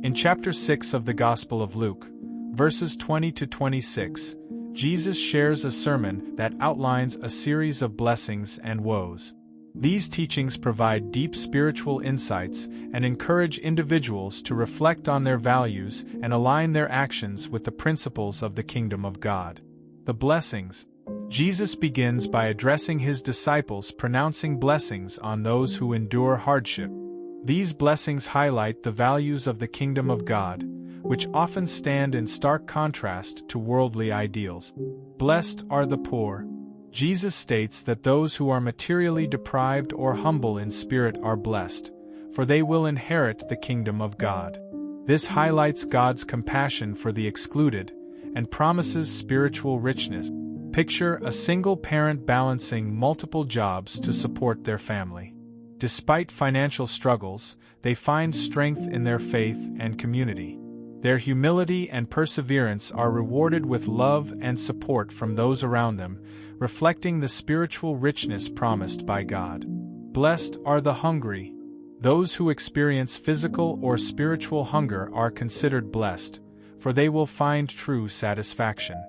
In chapter 6 of the Gospel of Luke, verses 20 to 26, Jesus shares a sermon that outlines a series of blessings and woes. These teachings provide deep spiritual insights and encourage individuals to reflect on their values and align their actions with the principles of the kingdom of God. The blessings. Jesus begins by addressing his disciples, pronouncing blessings on those who endure hardship. These blessings highlight the values of the kingdom of God, which often stand in stark contrast to worldly ideals. Blessed are the poor. Jesus states that those who are materially deprived or humble in spirit are blessed, for they will inherit the kingdom of God. This highlights God's compassion for the excluded and promises spiritual richness. Picture a single parent balancing multiple jobs to support their family. Despite financial struggles, they find strength in their faith and community. Their humility and perseverance are rewarded with love and support from those around them, reflecting the spiritual richness promised by God. Blessed are the hungry. Those who experience physical or spiritual hunger are considered blessed, for they will find true satisfaction.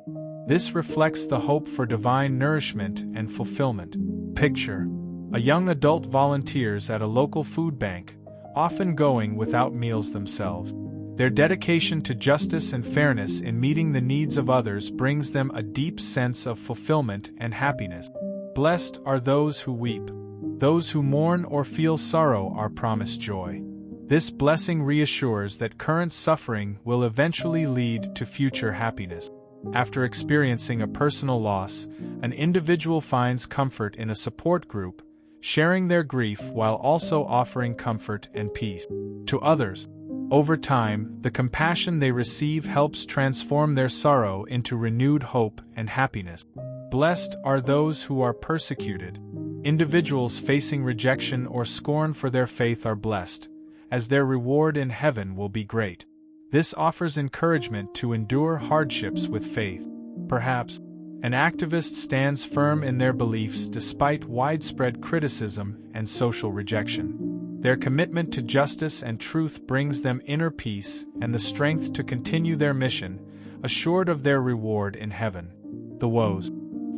This reflects the hope for divine nourishment and fulfillment. Picture a young adult volunteers at a local food bank, often going without meals themselves. Their dedication to justice and fairness in meeting the needs of others brings them a deep sense of fulfillment and happiness. Blessed are those who weep. Those who mourn or feel sorrow are promised joy. This blessing reassures that current suffering will eventually lead to future happiness. After experiencing a personal loss, an individual finds comfort in a support group, sharing their grief while also offering comfort and peace to others. Over time, the compassion they receive helps transform their sorrow into renewed hope and happiness. Blessed are those who are persecuted. Individuals facing rejection or scorn for their faith are blessed, as their reward in heaven will be great. This offers encouragement to endure hardships with faith. Perhaps, an activist stands firm in their beliefs despite widespread criticism and social rejection. Their commitment to justice and truth brings them inner peace and the strength to continue their mission, assured of their reward in heaven. The woes.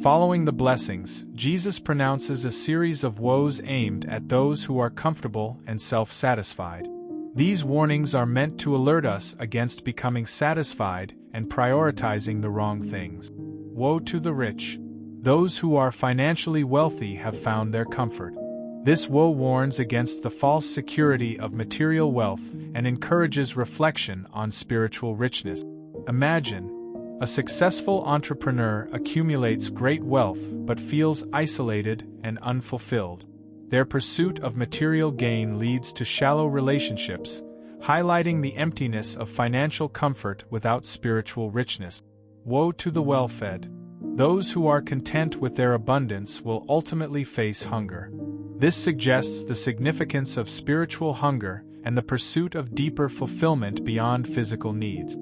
Following the blessings, Jesus pronounces a series of woes aimed at those who are comfortable and self-satisfied. These warnings are meant to alert us against becoming satisfied and prioritizing the wrong things. Woe to the rich. Those who are financially wealthy have found their comfort. This woe warns against the false security of material wealth and encourages reflection on spiritual richness. Imagine, a successful entrepreneur accumulates great wealth but feels isolated and unfulfilled. Their pursuit of material gain leads to shallow relationships, highlighting the emptiness of financial comfort without spiritual richness. Woe to the well-fed. Those who are content with their abundance will ultimately face hunger. This suggests the significance of spiritual hunger and the pursuit of deeper fulfillment beyond physical needs.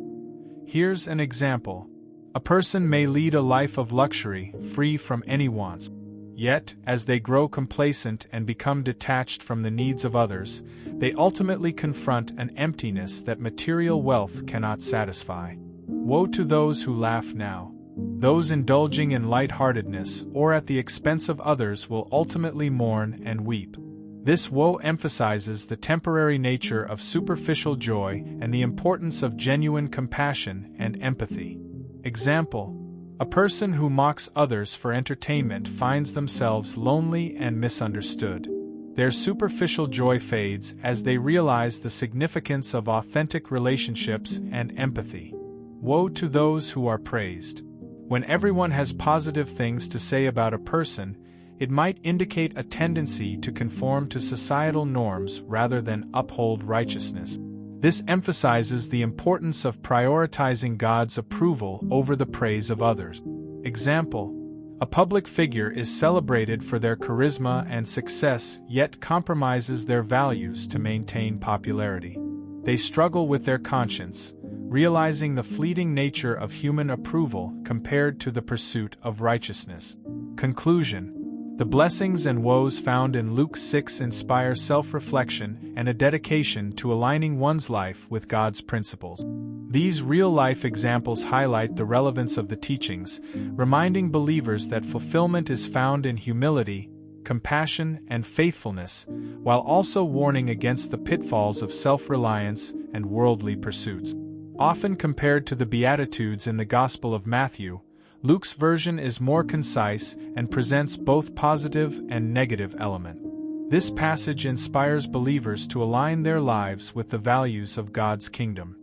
Here's an example. A person may lead a life of luxury, free from any wants. Yet, as they grow complacent and become detached from the needs of others, they ultimately confront an emptiness that material wealth cannot satisfy. Woe to those who laugh now. Those indulging in lightheartedness or at the expense of others will ultimately mourn and weep. This woe emphasizes the temporary nature of superficial joy and the importance of genuine compassion and empathy. Example: a person who mocks others for entertainment finds themselves lonely and misunderstood. Their superficial joy fades as they realize the significance of authentic relationships and empathy. Woe to those who are praised. When everyone has positive things to say about a person, it might indicate a tendency to conform to societal norms rather than uphold righteousness. This emphasizes the importance of prioritizing God's approval over the praise of others. Example: a public figure is celebrated for their charisma and success yet compromises their values to maintain popularity. They struggle with their conscience, realizing the fleeting nature of human approval compared to the pursuit of righteousness. Conclusion: The blessings and woes found in Luke 6 inspire self-reflection and a dedication to aligning one's life with God's principles. These real-life examples highlight the relevance of the teachings, reminding believers that fulfillment is found in humility, compassion, and faithfulness, while also warning against the pitfalls of self-reliance and worldly pursuits. Often compared to the Beatitudes in the Gospel of Matthew, Luke's version is more concise and presents both positive and negative elements. This passage inspires believers to align their lives with the values of God's kingdom.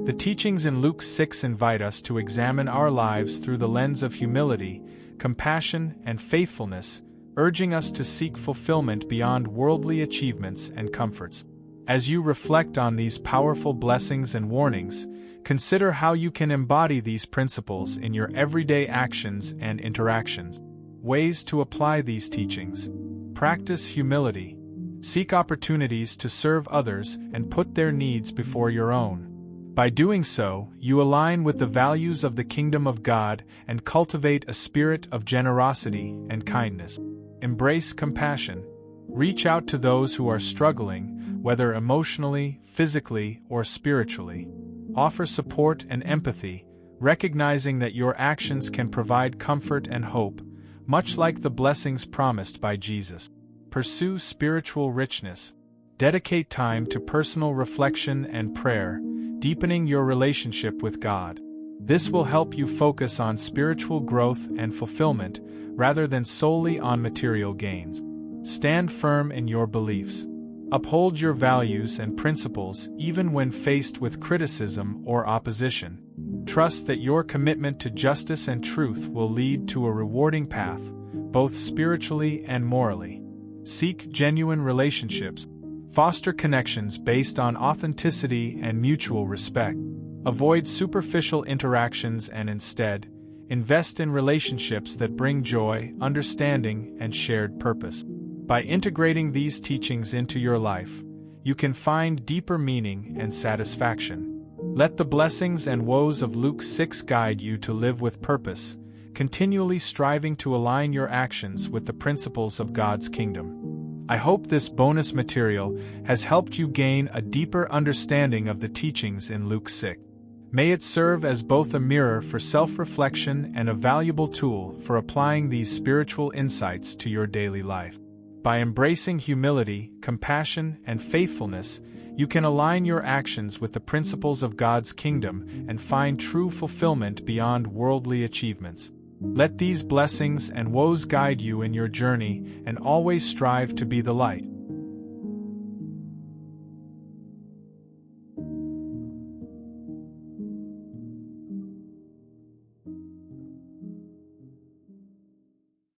The teachings in Luke 6 invite us to examine our lives through the lens of humility, compassion, and faithfulness, urging us to seek fulfillment beyond worldly achievements and comforts. As you reflect on these powerful blessings and warnings, consider how you can embody these principles in your everyday actions and interactions. Ways to apply these teachings: practice humility. Seek opportunities to serve others and put their needs before your own. By doing so, you align with the values of the kingdom of God and cultivate a spirit of generosity and kindness. Embrace compassion. Reach out to those who are struggling, whether emotionally, physically, or spiritually. Offer support and empathy, recognizing that your actions can provide comfort and hope, much like the blessings promised by Jesus. Pursue spiritual richness. Dedicate time to personal reflection and prayer, deepening your relationship with God. This will help you focus on spiritual growth and fulfillment rather than solely on material gains. Stand firm in your beliefs. Uphold your values and principles even when faced with criticism or opposition. Trust that your commitment to justice and truth will lead to a rewarding path, both spiritually and morally. Seek genuine relationships. Foster connections based on authenticity and mutual respect. Avoid superficial interactions and instead, invest in relationships that bring joy, understanding, and shared purpose. By integrating these teachings into your life, you can find deeper meaning and satisfaction. Let the blessings and woes of Luke 6 guide you to live with purpose, continually striving to align your actions with the principles of God's kingdom. I hope this bonus material has helped you gain a deeper understanding of the teachings in Luke 6. May it serve as both a mirror for self-reflection and a valuable tool for applying these spiritual insights to your daily life. By embracing humility, compassion, and faithfulness, you can align your actions with the principles of God's kingdom and find true fulfillment beyond worldly achievements. Let these blessings and woes guide you in your journey, and always strive to be the light.